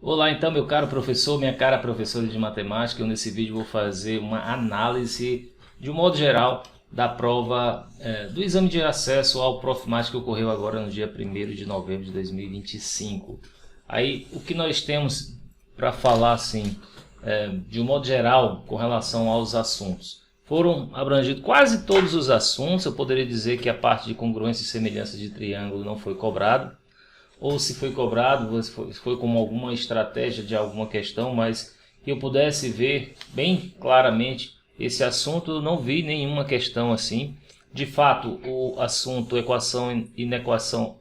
Olá, então, meu caro professor, minha cara professora de matemática. Eu nesse vídeo vou fazer uma análise, de um modo geral, da prova do exame de acesso ao Profimate que ocorreu agora no dia 1º de novembro de 2025. Aí, o que nós temos para falar, assim, de um modo geral, com relação aos assuntos? Foram abrangidos quase todos os assuntos. Eu poderia dizer que a parte de congruência e semelhança de triângulo não foi cobrada, ou se foi cobrado, foi como alguma estratégia de alguma questão, mas que eu pudesse ver bem claramente esse assunto, eu não vi nenhuma questão assim. De fato, o assunto equação e inequação,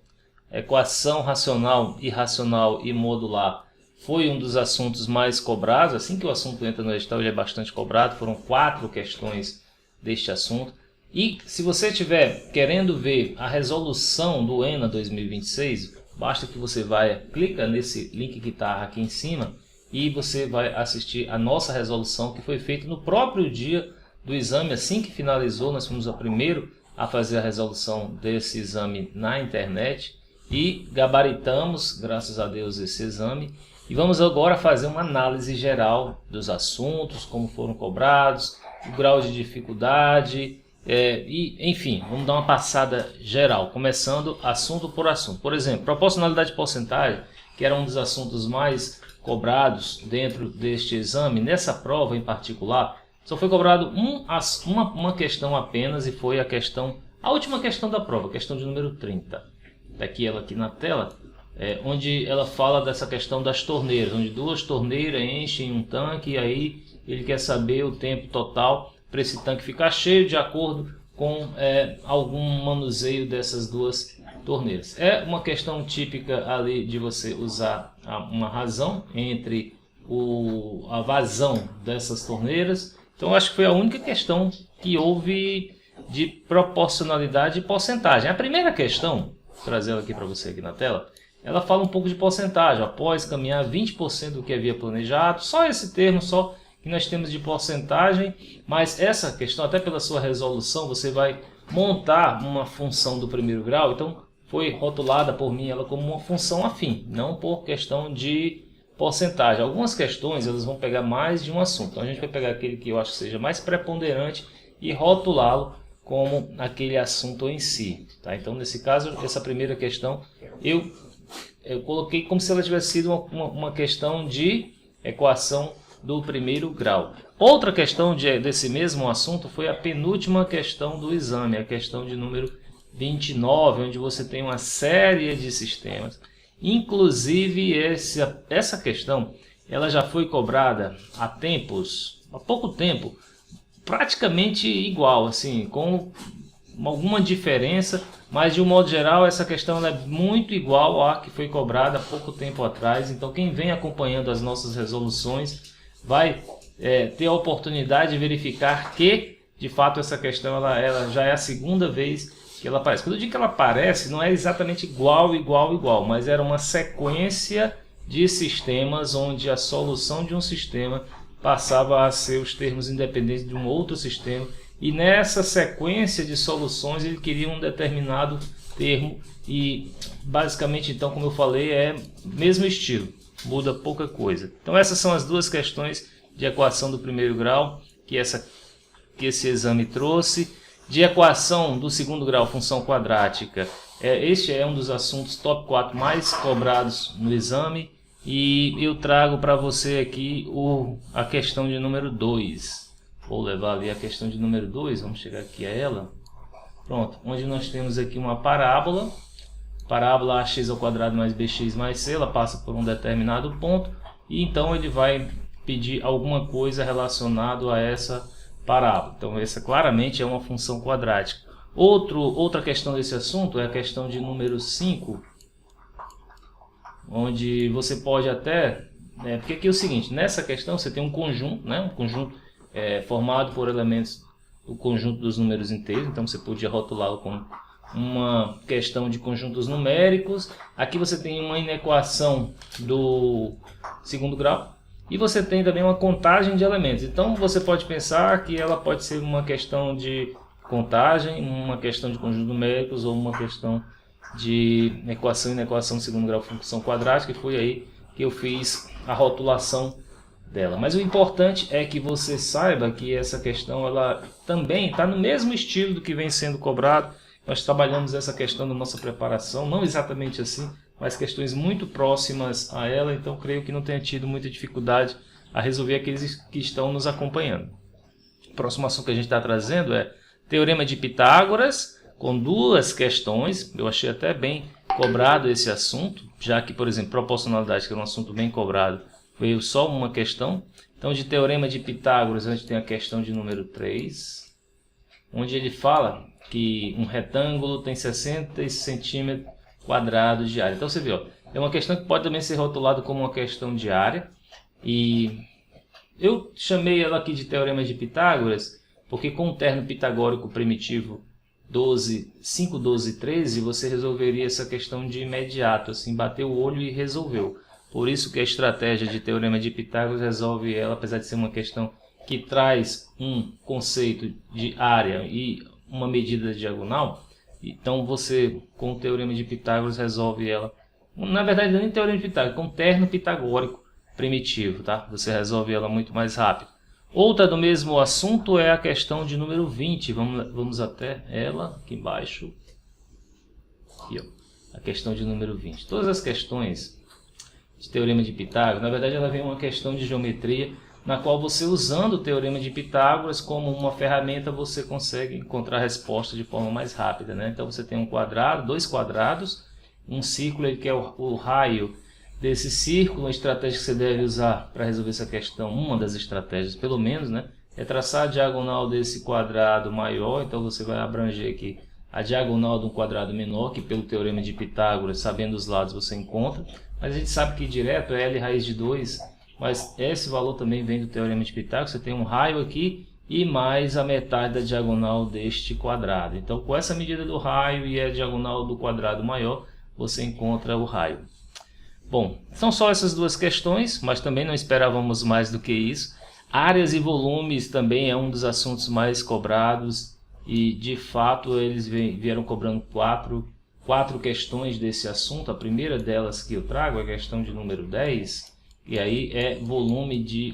equação racional, irracional e modular foi um dos assuntos mais cobrados. Assim que o assunto entra no edital, ele é bastante cobrado. Foram 4 questões deste assunto. E se você estiver querendo ver a resolução do ENA 2026, basta que você clica nesse link que está aqui em cima e você vai assistir a nossa resolução, que foi feita no próprio dia do exame. Assim que finalizou, nós fomos o primeiro a fazer a resolução desse exame na internet e gabaritamos, graças a Deus, esse exame. E vamos agora fazer uma análise geral dos assuntos, como foram cobrados, o grau de dificuldade, enfim, vamos dar uma passada geral, começando assunto por assunto. Por exemplo, proporcionalidade de porcentagem, que era um dos assuntos mais cobrados dentro deste exame. Nessa prova em particular, só foi cobrado uma questão apenas, e foi a última questão da prova, questão de número 30. Está aqui ela aqui na tela, onde ela fala dessa questão das torneiras, onde 2 torneiras enchem um tanque, e aí ele quer saber o tempo total para esse tanque ficar cheio de acordo com algum manuseio dessas 2 torneiras. É uma questão típica ali de você usar uma razão entre a vazão dessas torneiras. Então acho que foi a única questão que houve de proporcionalidade e porcentagem. A primeira questão, vou trazer ela aqui para você aqui na tela, ela fala um pouco de porcentagem. Após caminhar 20% do que havia planejado, só esse termo só que nós temos de porcentagem, mas essa questão, até pela sua resolução, você vai montar uma função do primeiro grau. Então foi rotulada por mim ela como uma função afim, não por questão de porcentagem. Algumas questões elas vão pegar mais de um assunto, então a gente vai pegar aquele que eu acho que seja mais preponderante e rotulá-lo como aquele assunto em si, tá? Então nesse caso, essa primeira questão eu coloquei como se ela tivesse sido uma questão de equação do primeiro grau. Outra questão desse mesmo assunto foi a penúltima questão do exame, a questão de número 29, onde você tem uma série de sistemas. Inclusive essa questão ela já foi cobrada há pouco tempo, praticamente igual, assim, com alguma diferença, mas de um modo geral essa questão ela é muito igual à que foi cobrada há pouco tempo atrás. Então quem vem acompanhando as nossas resoluções vai ter a oportunidade de verificar que, de fato, essa questão ela já é a segunda vez que ela aparece. Quando eu digo que ela aparece, não é exatamente igual, mas era uma sequência de sistemas onde a solução de um sistema passava a ser os termos independentes de um outro sistema, e nessa sequência de soluções ele queria um determinado termo, e basicamente, então, como eu falei, é mesmo estilo, muda pouca coisa. Então essas são as 2 questões de equação do primeiro grau que esse exame trouxe. De equação do segundo grau, função quadrática, este é um dos assuntos top 4 mais cobrados no exame, e eu trago para você aqui a questão de número 2. Vou levar ali a questão de número 2, vamos chegar aqui a ela. Pronto, onde nós temos aqui uma parábola ax² mais bx mais c, ela passa por um determinado ponto, e então ele vai pedir alguma coisa relacionada a essa parábola. Então essa claramente é uma função quadrática. Outra questão desse assunto é a questão de número 5, onde você pode até... porque aqui é o seguinte, nessa questão você tem um conjunto, né? Um conjunto formado por elementos do conjunto dos números inteiros, então você podia rotulá-lo como uma questão de conjuntos numéricos. Aqui você tem uma inequação do segundo grau, e você tem também uma contagem de elementos. Então você pode pensar que ela pode ser uma questão de contagem, uma questão de conjuntos numéricos, ou uma questão de equação e inequação de segundo grau função quadrática, e foi aí que eu fiz a rotulação dela. Mas o importante é que você saiba que essa questão ela também está no mesmo estilo do que vem sendo cobrado. Nós trabalhamos essa questão na nossa preparação, não exatamente assim, mas questões muito próximas a ela, então creio que não tenha tido muita dificuldade a resolver aqueles que estão nos acompanhando. O próximo assunto que a gente está trazendo é Teorema de Pitágoras, com duas questões. Eu achei até bem cobrado esse assunto, já que, por exemplo, proporcionalidade, que é um assunto bem cobrado, veio só uma questão. Então, de Teorema de Pitágoras, a gente tem a questão de número 3, onde ele fala que um retângulo tem 60 centímetros quadrados de área. Então, você vê, ó, é uma questão que pode também ser rotulada como uma questão de área. E eu chamei ela aqui de Teorema de Pitágoras, porque com o terno pitagórico primitivo 5, 12, 13, você resolveria essa questão de imediato, assim, bateu o olho e resolveu. Por isso que a estratégia de Teorema de Pitágoras resolve ela, apesar de ser uma questão que traz um conceito de área e uma medida diagonal. Então você, com o Teorema de Pitágoras, resolve ela. Na verdade, não é nem Teorema de Pitágoras, com terno pitagórico primitivo, tá? Você resolve ela muito mais rápido. Outra do mesmo assunto é a questão de número 20. Vamos até ela aqui embaixo. Aqui, ó, a questão de número 20. Todas as questões de Teorema de Pitágoras, na verdade, ela vem uma questão de geometria, na qual você, usando o Teorema de Pitágoras como uma ferramenta, você consegue encontrar a resposta de forma mais rápida, né? Então você tem um quadrado, dois quadrados, um círculo, ele quer o raio desse círculo. A estratégia que você deve usar para resolver essa questão, uma das estratégias pelo menos, né, é traçar a diagonal desse quadrado maior. Então você vai abranger aqui a diagonal de um quadrado menor, que pelo Teorema de Pitágoras, sabendo os lados, você encontra. Mas a gente sabe que direto é L raiz de 2, mas esse valor também vem do Teorema de Pitágoras. Você tem um raio aqui e mais a metade da diagonal deste quadrado. Então, com essa medida do raio e a diagonal do quadrado maior, você encontra o raio. Bom, são só essas duas questões, mas também não esperávamos mais do que isso. Áreas e volumes também é um dos assuntos mais cobrados e, de fato, eles vieram cobrando quatro questões desse assunto. A primeira delas que eu trago é a questão de número 10, e aí é volume de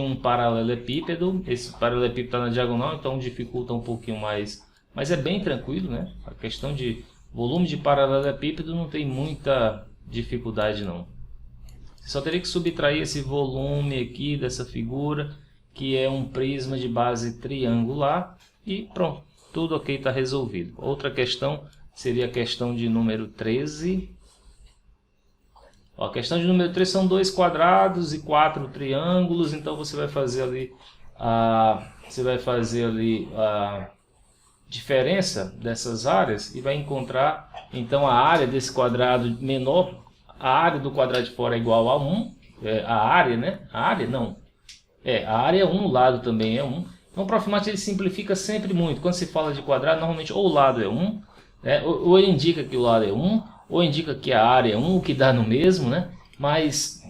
um paralelepípedo. Esse paralelepípedo está na diagonal, então dificulta um pouquinho mais, mas é bem tranquilo, né? A questão de volume de paralelepípedo não tem muita dificuldade não. Você só teria que subtrair esse volume aqui dessa figura, que é um prisma de base triangular, e pronto, tudo ok, está resolvido. Outra questão seria a questão de número 13. Ó, a questão de número 13 são dois quadrados e 4 triângulos, então você vai fazer ali a diferença dessas áreas e vai encontrar então a área desse quadrado menor. A área do quadrado de fora é igual a 1, a área, né? A área não. A área é 1, o lado também é 1. Então o Profimática ele simplifica sempre muito. Quando se fala de quadrado, normalmente ou o lado é 1, né? Ou ele indica que o lado é 1, ou indica que a área é 1, o que dá no mesmo, né? Mas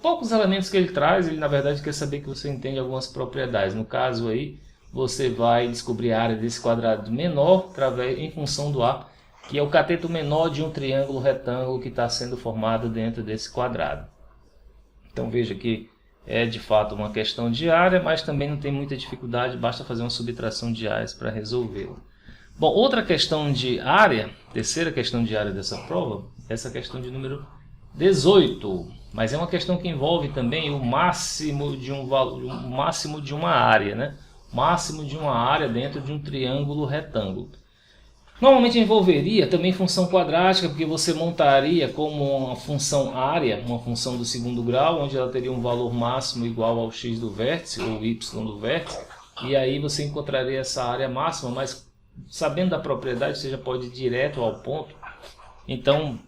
poucos elementos que ele traz, ele na verdade quer saber que você entende algumas propriedades. No caso aí, você vai descobrir a área desse quadrado menor em função do A, que é o cateto menor de um triângulo retângulo que está sendo formado dentro desse quadrado. Então veja que é de fato uma questão de área, mas também não tem muita dificuldade, basta fazer uma subtração de áreas para resolvê-la. Bom, outra questão de área, terceira questão de área dessa prova, essa questão de número 18, mas é uma questão que envolve também o máximo de um valor, o máximo de uma área, né? Máximo de uma área dentro de um triângulo retângulo. Normalmente envolveria também função quadrática, porque você montaria como uma função área, uma função do segundo grau, onde ela teria um valor máximo igual ao x do vértice, ou y do vértice, e aí você encontraria essa área máxima, mas sabendo da propriedade, você já pode ir direto ao ponto. Então,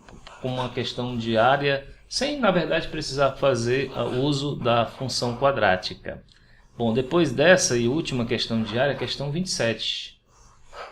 com uma questão de área, sem na verdade precisar fazer uso da função quadrática. Bom, depois dessa e última questão de área, a questão 27.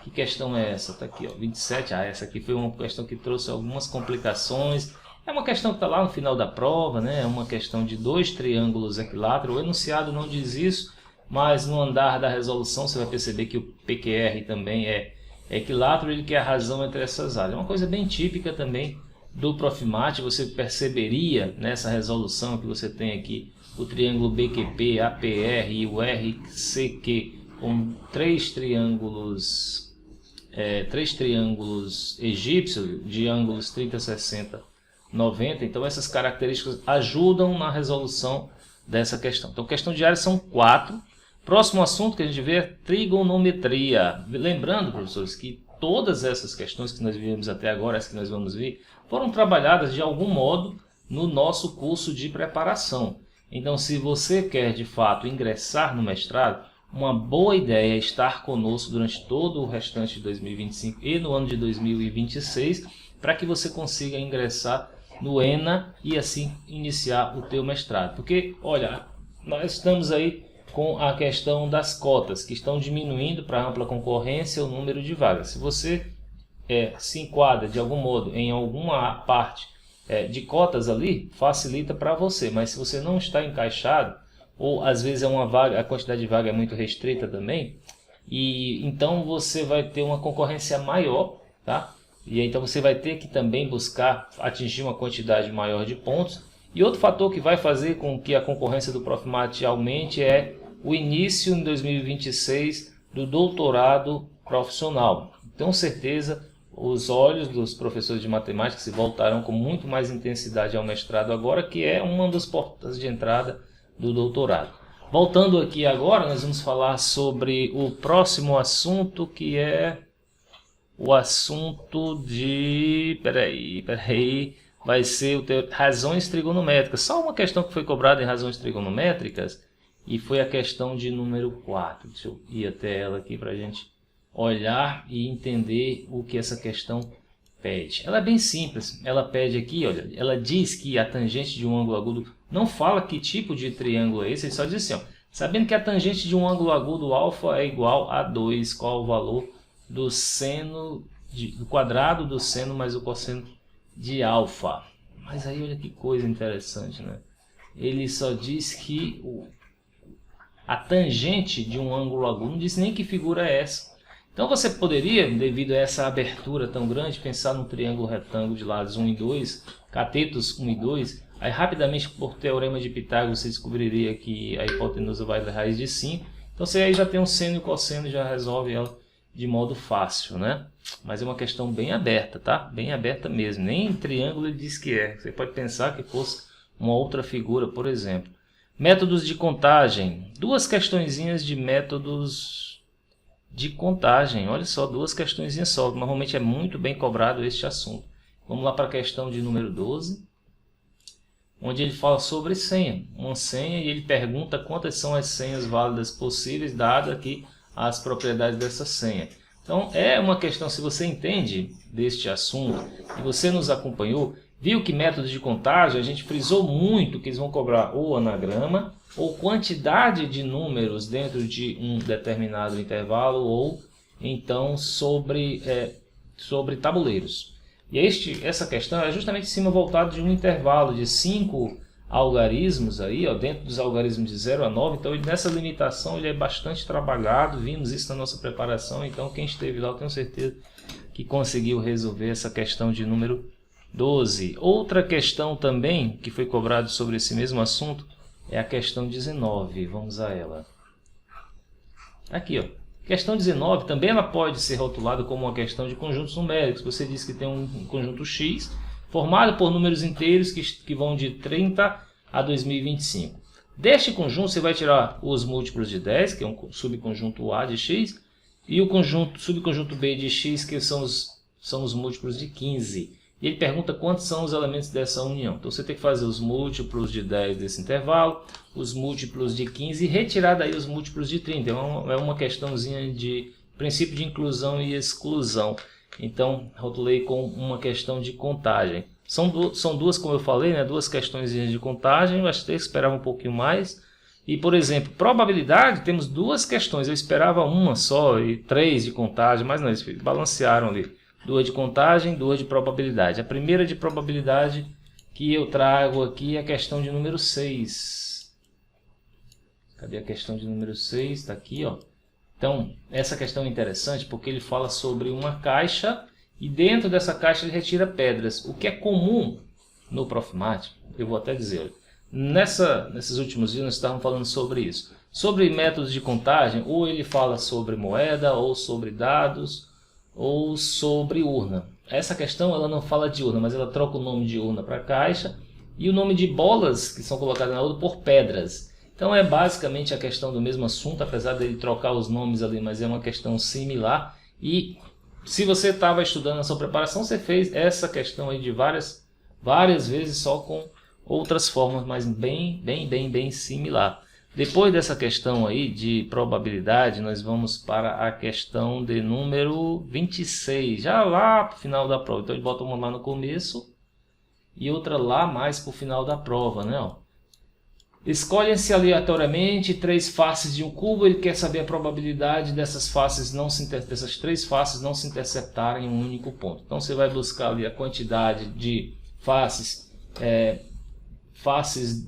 Que questão é essa? Está aqui, ó, 27. Essa aqui foi uma questão que trouxe algumas complicações. É uma questão que está lá no final da prova, né? É uma questão de dois triângulos equiláteros. O enunciado não diz isso, mas no andar da resolução você vai perceber que o PQR também é equilátero, ele quer a razão entre essas áreas. É uma coisa bem típica também do Profimate, você perceberia nessa resolução que você tem aqui o triângulo BQP, APR e o RCQ com três triângulos egípcios de ângulos 30, 60, 90. Então essas características ajudam na resolução dessa questão. Então questão de área são 4. Próximo assunto que a gente vê é trigonometria. Lembrando, professores, que todas essas questões que nós vimos até agora, as que nós vamos ver, foram trabalhadas de algum modo no nosso curso de preparação. Então, se você quer de fato ingressar no mestrado, uma boa ideia é estar conosco durante todo o restante de 2025 e no ano de 2026, para que você consiga ingressar no ENA e assim iniciar o teu mestrado. Porque, olha, nós estamos aí com a questão das cotas, que estão diminuindo para ampla concorrência o número de vagas. Se você se enquadra de algum modo em alguma parte de cotas ali, facilita para você. Mas se você não está encaixado, ou às vezes é uma vaga, a quantidade de vaga é muito restrita também, e então você vai ter uma concorrência maior, tá? E então você vai ter que também buscar atingir uma quantidade maior de pontos. E outro fator que vai fazer com que a concorrência do Profimate aumente é o início em 2026 do doutorado profissional. Com certeza, os olhos dos professores de matemática se voltarão com muito mais intensidade ao mestrado agora, que é uma das portas de entrada do doutorado. Voltando aqui agora, nós vamos falar sobre o próximo assunto, que é o assunto de... vai ser razões trigonométricas. Só uma questão que foi cobrada em razões trigonométricas, e foi a questão de número 4. Deixa eu ir até ela aqui para a gente olhar e entender o que essa questão pede. Ela é bem simples. Ela pede aqui, olha, ela diz que a tangente de um ângulo agudo, não fala que tipo de triângulo é esse, ele só diz assim, ó, sabendo que a tangente de um ângulo agudo alfa é igual a 2, qual o valor do seno, do quadrado do seno mais o cosseno de alfa. Mas aí olha que coisa interessante, né? Ele só diz que a tangente de um ângulo agudo, não diz nem que figura é essa. Então você poderia, devido a essa abertura tão grande, pensar num triângulo retângulo de lados 1 e 2, catetos 1 e 2, aí rapidamente por teorema de Pitágoras você descobriria que a hipotenusa vai dar raiz de 5. Então você aí já tem um seno e o cosseno e já resolve ela de modo fácil, né? Mas é uma questão bem aberta, tá? Bem aberta mesmo. Nem em triângulo ele diz que é. Você pode pensar que fosse uma outra figura, por exemplo. Métodos de contagem. Duas questõezinhas de métodos de contagem. Olha só, duas questõezinhas só. Normalmente é muito bem cobrado este assunto. Vamos lá para a questão de número 12, onde ele fala sobre senha. Uma senha e ele pergunta quantas são as senhas válidas possíveis, dado aqui as propriedades dessa senha. Então é uma questão, se você entende deste assunto e você nos acompanhou, viu que métodos de contagem a gente frisou muito que eles vão cobrar ou anagrama ou quantidade de números dentro de um determinado intervalo ou então sobre tabuleiros. E essa questão é justamente em cima voltado de um intervalo de 5 algarismos aí, ó, dentro dos algarismos de 0 a 9, então nessa limitação ele é bastante trabalhado, vimos isso na nossa preparação, então quem esteve lá eu tenho certeza que conseguiu resolver essa questão de número 12. Outra questão também que foi cobrado sobre esse mesmo assunto é a questão 19, vamos a ela. Aqui, ó, questão 19 também ela pode ser rotulada como uma questão de conjuntos numéricos. Você diz que tem um conjunto X formado por números inteiros que vão de 30 a 2025. Deste conjunto você vai tirar os múltiplos de 10, que é um subconjunto A de X, e o subconjunto B de X, que são os múltiplos de 15. E ele pergunta quantos são os elementos dessa união. Então você tem que fazer os múltiplos de 10 desse intervalo, os múltiplos de 15 e retirar daí os múltiplos de 30. É uma questãozinha de princípio de inclusão e exclusão. Então rotulei com uma questão de contagem. São duas, como eu falei, né, duas questões de contagem. Eu acho que eu esperava um pouquinho mais. E, por exemplo, probabilidade, temos duas questões. Eu esperava uma só e 3 de contagem, mas não, eles balancearam ali. 2 de contagem, 2 de probabilidade. A primeira de probabilidade que eu trago aqui é a questão de número 6. Cadê a questão de número 6? Está aqui, ó. Então, essa questão é interessante porque ele fala sobre uma caixa e dentro dessa caixa ele retira pedras. O que é comum no Profimate, eu vou até dizer, olha, nesses últimos dias nós estávamos falando sobre isso. Sobre métodos de contagem, ou ele fala sobre moeda, ou sobre dados, ou sobre urna. Essa questão ela não fala de urna, mas ela troca o nome de urna para caixa e o nome de bolas que são colocadas na urna por pedras. Então é basicamente a questão do mesmo assunto, apesar dele trocar os nomes ali, mas é uma questão similar. E se você estava estudando na sua preparação, você fez essa questão aí de várias vezes só com outras formas, mas bem similar. Depois dessa questão aí de probabilidade, nós vamos para a questão de número 26, já lá para o final da prova. Então ele bota uma lá no começo e outra lá mais para o final da prova, né? Ó. Escolhem-se aleatoriamente 3 faces de um cubo. Ele quer saber a probabilidade dessas dessas 3 faces não se interceptarem em um único ponto. Então você vai buscar ali a quantidade de faces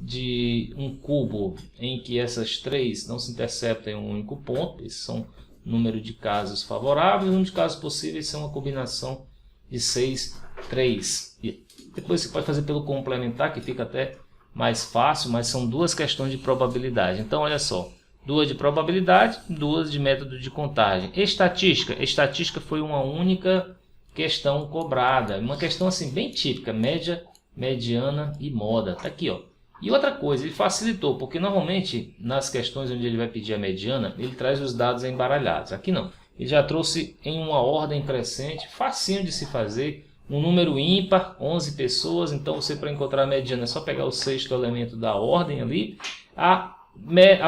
de um cubo em que essas 3 não se interceptam em um único ponto. Esses são o número de casos favoráveis. O número de casos possíveis são uma combinação de 6, 3. E depois você pode fazer pelo complementar, que fica até mais fácil, mas são 2 questões de probabilidade. Então olha só, 2 de probabilidade, 2 de método de contagem. Estatística foi uma única questão cobrada, uma questão assim bem típica, média, mediana e moda. Tá aqui, ó. E outra coisa, ele facilitou, porque normalmente nas questões onde ele vai pedir a mediana, ele traz os dados embaralhados. Aqui não, ele já trouxe em uma ordem crescente, facinho de se fazer. Um número ímpar, 11 pessoas, então você para encontrar a mediana é só pegar o 6º elemento da ordem ali. A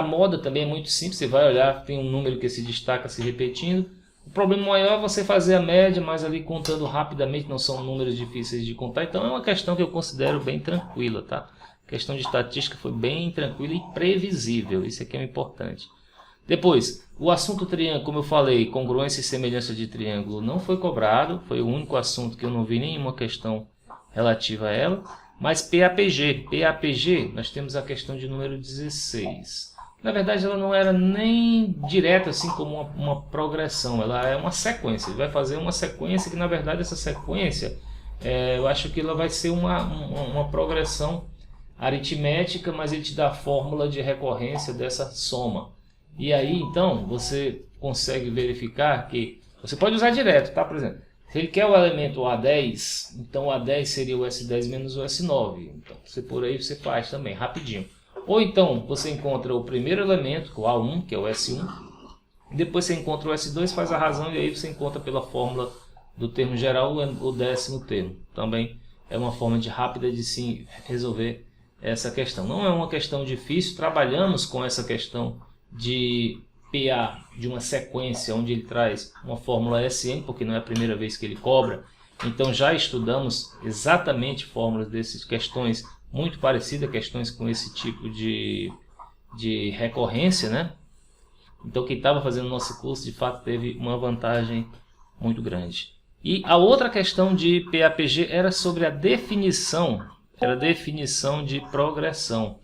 moda também é muito simples, você vai olhar, tem um número que se destaca se repetindo. O problema maior é você fazer a média, mas ali contando rapidamente, não são números difíceis de contar. Então é uma questão que eu considero bem tranquila, tá? A questão de estatística foi bem tranquila e previsível, isso aqui é importante. Depois, o assunto triângulo, como eu falei, congruência e semelhança de triângulo não foi cobrado. Foi o único assunto que eu não vi nenhuma questão relativa a ela. Mas PAPG, nós temos a questão de número 16. Na verdade, ela não era nem direta assim como uma progressão. Ela é uma sequência. Ele vai fazer uma sequência que, na verdade, essa sequência, eu acho que ela vai ser uma progressão aritmética, mas ele te dá a fórmula de recorrência dessa soma. E aí, então, você consegue verificar que você pode usar direto, tá? Por exemplo, se ele quer o elemento A10, então o A10 seria o S10 menos o S9. Então, você por aí você faz também, rapidinho. Ou então, você encontra o primeiro elemento, o A1, que é o S1. Depois você encontra o S2, faz a razão, e aí você encontra pela fórmula do termo geral o 10º termo. Também é uma forma rápida de se resolver essa questão. Não é uma questão difícil, trabalhamos com essa questão de PA, de uma sequência onde ele traz uma fórmula SN, porque não é a primeira vez que ele cobra. Então já estudamos exatamente fórmulas dessas questões muito parecidas, questões com esse tipo de recorrência, né? Então quem estava fazendo o nosso curso de fato teve uma vantagem muito grande. E a outra questão de PAPG era sobre a definição, era a definição de progressão.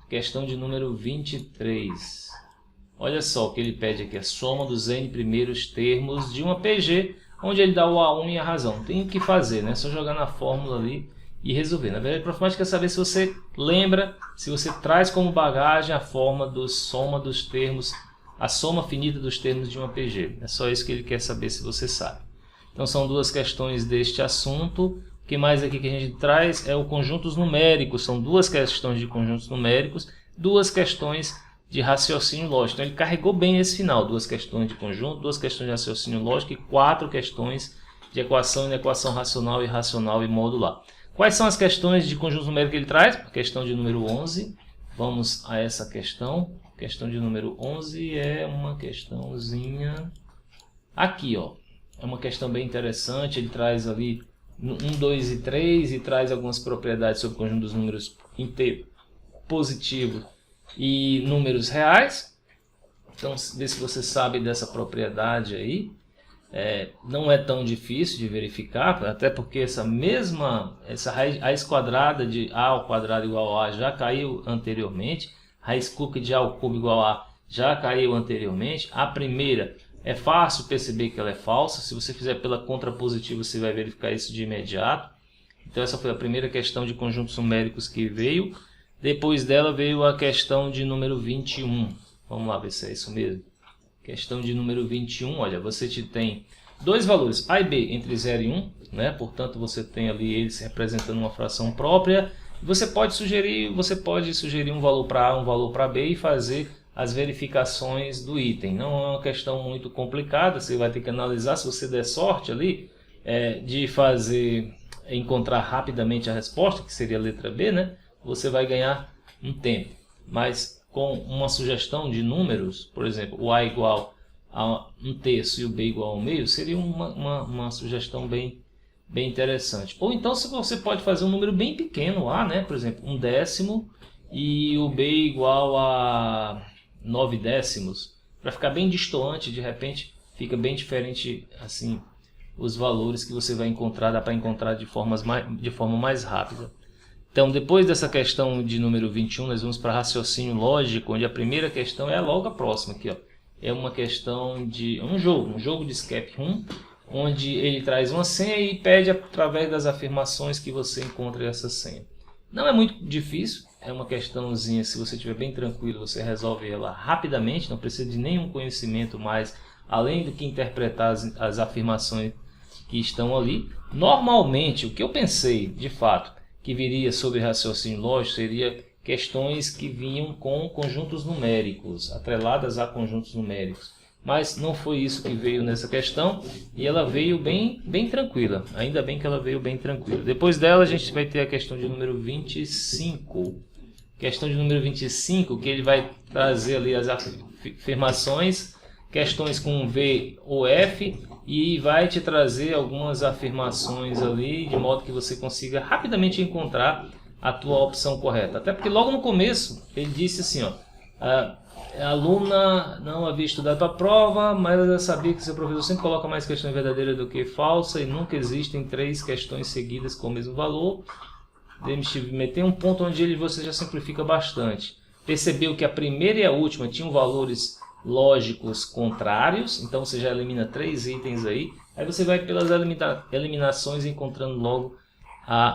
Questão de número 23. Olha só o que ele pede aqui, a soma dos n primeiros termos de uma PG, onde ele dá o A1 e a razão. Tem o que fazer, né? Só jogar na fórmula ali e resolver. Na verdade, o Profimate quer saber se você lembra, se você traz como bagagem a forma do soma dos termos, a soma finita dos termos de uma PG. É só isso que ele quer saber se você sabe. Então são 2 questões deste assunto. O que mais aqui que a gente traz é o conjuntos numéricos. São 2 questões de conjuntos numéricos, 2 questões de raciocínio lógico. Então ele carregou bem esse final. 2 questões de conjunto, 2 questões de raciocínio lógico e 4 questões de equação, inequação racional, irracional e modular. Quais são as questões de conjuntos numéricos que ele traz? Questão de número 11. Vamos a essa questão. Questão de número 11 é uma questãozinha aqui, ó. É uma questão bem interessante. Ele traz ali 1, 2 e 3 e traz algumas propriedades sobre o conjunto dos números inteiros, positivos e números reais. Então, vê se você sabe dessa propriedade aí. Não é tão difícil de verificar, até porque essa raiz quadrada de a ao quadrado igual a já caiu anteriormente. Raiz cúbica de a ao cubo igual a já caiu anteriormente. A primeira É fácil perceber que ela é falsa. Se você fizer pela contrapositiva, você vai verificar isso de imediato. Então essa foi a primeira questão de conjuntos numéricos que veio. Depois dela veio a questão de número 21. Vamos lá ver se é isso mesmo. Questão de número 21, olha, você tem dois valores, A e B, entre 0 e 1, né? Portanto, você tem ali eles representando uma fração própria. Você pode sugerir um valor para A, um valor para B e fazer as verificações do item. Não é uma questão muito complicada, você vai ter que analisar, se você der sorte ali, de encontrar rapidamente a resposta, que seria a letra B, né? Você vai ganhar um tempo. Mas com uma sugestão de números, por exemplo, o A igual a 1/3 e o B igual a 1/2, seria uma sugestão bem interessante. Ou então você pode fazer um número bem pequeno, A, né? Por exemplo, 1/10 e o B igual a 9/10, para ficar bem distoante, de repente fica bem diferente assim os valores que você vai encontrar, dá para encontrar de forma mais rápida. Então, depois dessa questão de número 21, nós vamos para raciocínio lógico, onde a primeira questão é logo a próxima aqui, ó. É uma questão de um jogo de escape room, onde ele traz uma senha e pede através das afirmações que você encontre essa senha. Não é muito difícil, é uma questãozinha, se você estiver bem tranquilo, você resolve ela rapidamente, não precisa de nenhum conhecimento mais, além do que interpretar as afirmações que estão ali. Normalmente, o que eu pensei, de fato, que viria sobre raciocínio lógico seria questões que vinham com conjuntos numéricos, atreladas a conjuntos numéricos. Mas não foi isso que veio nessa questão e ela veio bem tranquila. Ainda bem que ela veio bem tranquila. Depois dela a gente vai ter a questão de número 25. Questão de número 25, que ele vai trazer ali as afirmações, questões com V ou F, e vai te trazer algumas afirmações ali, de modo que você consiga rapidamente encontrar a tua opção correta. Até porque logo no começo ele disse assim, ó, a aluna não havia estudado para a prova, mas ela sabia que seu professor sempre coloca mais questões verdadeiras do que falsas e nunca existem 3 questões seguidas com o mesmo valor. Meter um ponto onde você já simplifica bastante. Percebeu que a primeira e a última tinham valores lógicos contrários, então você já elimina 3 itens aí. Aí você vai pelas eliminações encontrando logo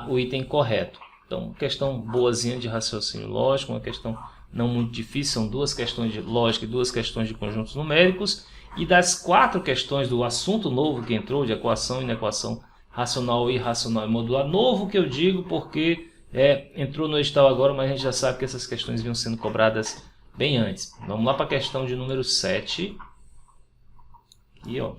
o item correto. Então, questão boazinha de raciocínio lógico, uma questão não muito difícil, são 2 questões de lógica e 2 questões de conjuntos numéricos. E das 4 questões do assunto novo que entrou, de equação e inequação racional, irracional e modular, novo que eu digo porque entrou no edital agora, mas a gente já sabe que essas questões vinham sendo cobradas bem antes. Vamos lá para a questão de número 7. Aqui, ó.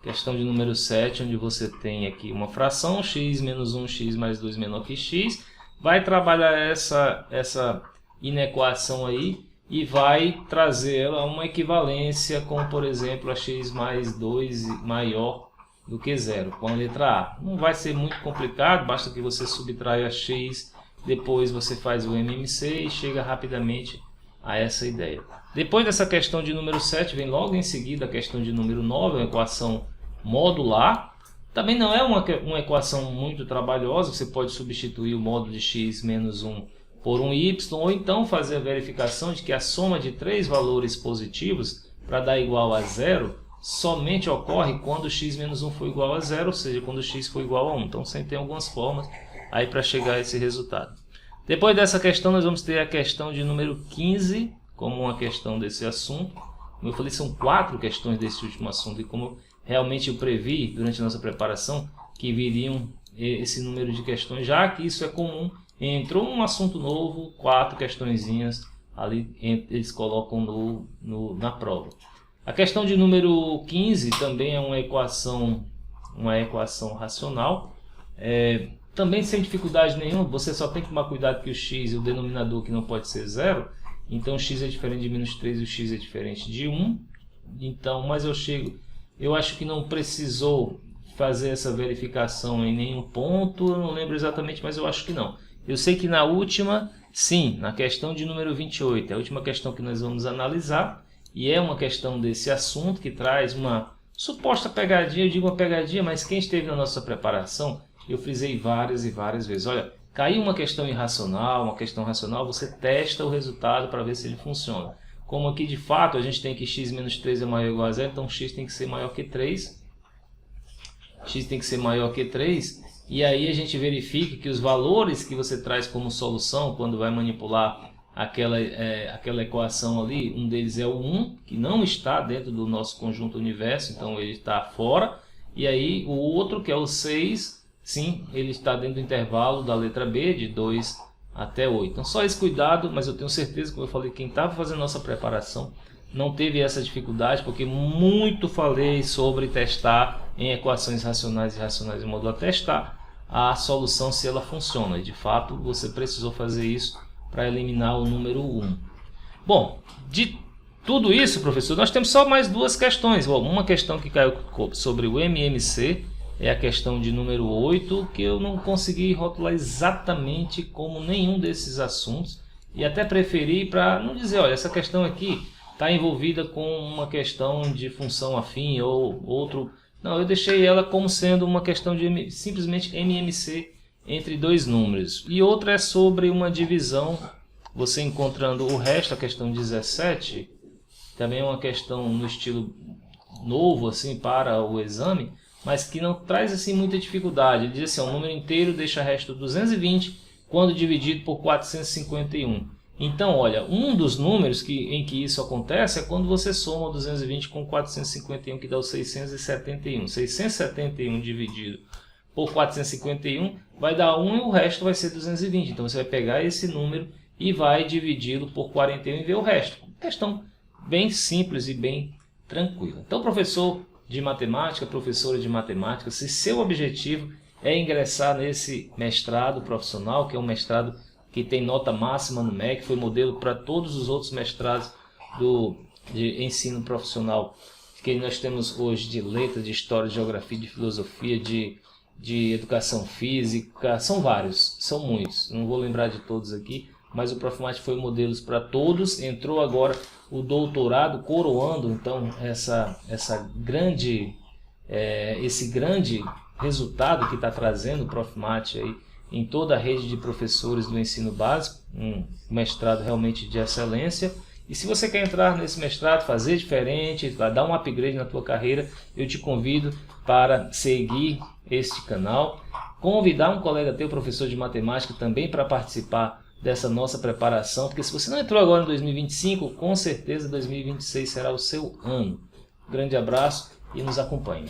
Questão de número 7, onde você tem aqui uma fração, x menos 1, x mais 2 menor que x. Vai trabalhar essa inequação aí e vai trazer ela a uma equivalência com, por exemplo, a x mais 2 maior do que 0, com a letra A. Não vai ser muito complicado, basta que você subtraia x, depois você faz o MMC e chega rapidamente a essa ideia. Depois dessa questão de número 7, vem logo em seguida a questão de número 9, uma equação modular. Também não é uma equação muito trabalhosa, você pode substituir o módulo de x menos 1 por um y, ou então fazer a verificação de que a soma de 3 valores positivos para dar igual a 0 somente ocorre quando x menos 1 for igual a 0, ou seja, quando x for igual a 1. Então sempre tem algumas formas aí para chegar a esse resultado. Depois dessa questão nós vamos ter a questão de número 15, como uma questão desse assunto. Como eu falei, são 4 questões desse último assunto, e como realmente eu previ durante a nossa preparação que viriam esse número de questões, já que isso é comum, entrou um assunto novo, 4 questõezinhas ali eles colocam na prova. A questão de número 15 também é uma equação racional, também sem dificuldade nenhuma. Você só tem que tomar cuidado que o x e o denominador que não pode ser 0, então o x é diferente de menos 3 e o x é diferente de 1. Então, mas eu acho que não precisou fazer essa verificação em nenhum ponto, eu não lembro exatamente, mas eu acho que não. Eu sei que na última, sim, na questão de número 28, é a última questão que nós vamos analisar, e é uma questão desse assunto que traz uma suposta pegadinha. Eu digo uma pegadinha, mas quem esteve na nossa preparação, eu frisei várias e várias vezes. Olha, caiu uma questão irracional, uma questão racional, você testa o resultado para ver se ele funciona. como aqui de fato a gente tem que x menos 3 é maior ou igual a 0, então x tem que ser maior que 3. X tem que ser maior que 3. E aí a gente verifica que os valores que você traz como solução, quando vai manipular aquela equação ali, um deles é o 1, que não está dentro do nosso conjunto universo, então ele está fora. E aí o outro, que é o 6, sim, ele está dentro do intervalo da letra B, de 2 até 8. Então só esse cuidado, mas eu tenho certeza, como eu falei, quem estava fazendo nossa preparação não teve essa dificuldade, porque muito falei sobre testar em equações racionais e racionais em módulo, testar a solução se ela funciona. E de fato você precisou fazer isso para eliminar o número 1. Bom, de tudo isso, professor, nós temos só mais duas questões. Uma questão que caiu sobre o MMC, é a questão de número 8, que eu não consegui rotular exatamente como nenhum desses assuntos. E até preferi para não dizer, olha, essa questão aqui está envolvida com uma questão de função afim ou outro. Não, eu deixei ela como sendo uma questão de simplesmente MMC entre dois números. E outra é sobre uma divisão, você encontrando o resto, a questão 17, também é uma questão no estilo novo assim para o exame, mas que não traz assim muita dificuldade. Ele diz assim, um número inteiro deixa resto 220 quando dividido por 451. Então, olha, um dos números em que isso acontece é quando você soma 220 com 451, que dá o 671. 671 dividido por 451 vai dar 1 e o resto vai ser 220. Então, você vai pegar esse número e vai dividi-lo por 41 e ver o resto. Questão bem simples e bem tranquila. Então, professor de matemática, professora de matemática, se seu objetivo é ingressar nesse mestrado profissional, que é um mestrado que tem nota máxima no MEC, foi modelo para todos os outros mestrados de ensino profissional que nós temos hoje, de letras, de história, de geografia, de filosofia, de educação física, são vários, são muitos, não vou lembrar de todos aqui, mas o Profmat foi modelos para todos. Entrou agora o doutorado coroando então esse grande resultado que está trazendo o Profmat aí em toda a rede de professores do ensino básico, um mestrado realmente de excelência. E se você quer entrar nesse mestrado, fazer diferente, dar um upgrade na tua carreira, eu te convido para seguir este canal, convidar um colega teu, professor de matemática, também para participar dessa nossa preparação, porque se você não entrou agora em 2025, com certeza 2026 será o seu ano. Um grande abraço e nos acompanhe.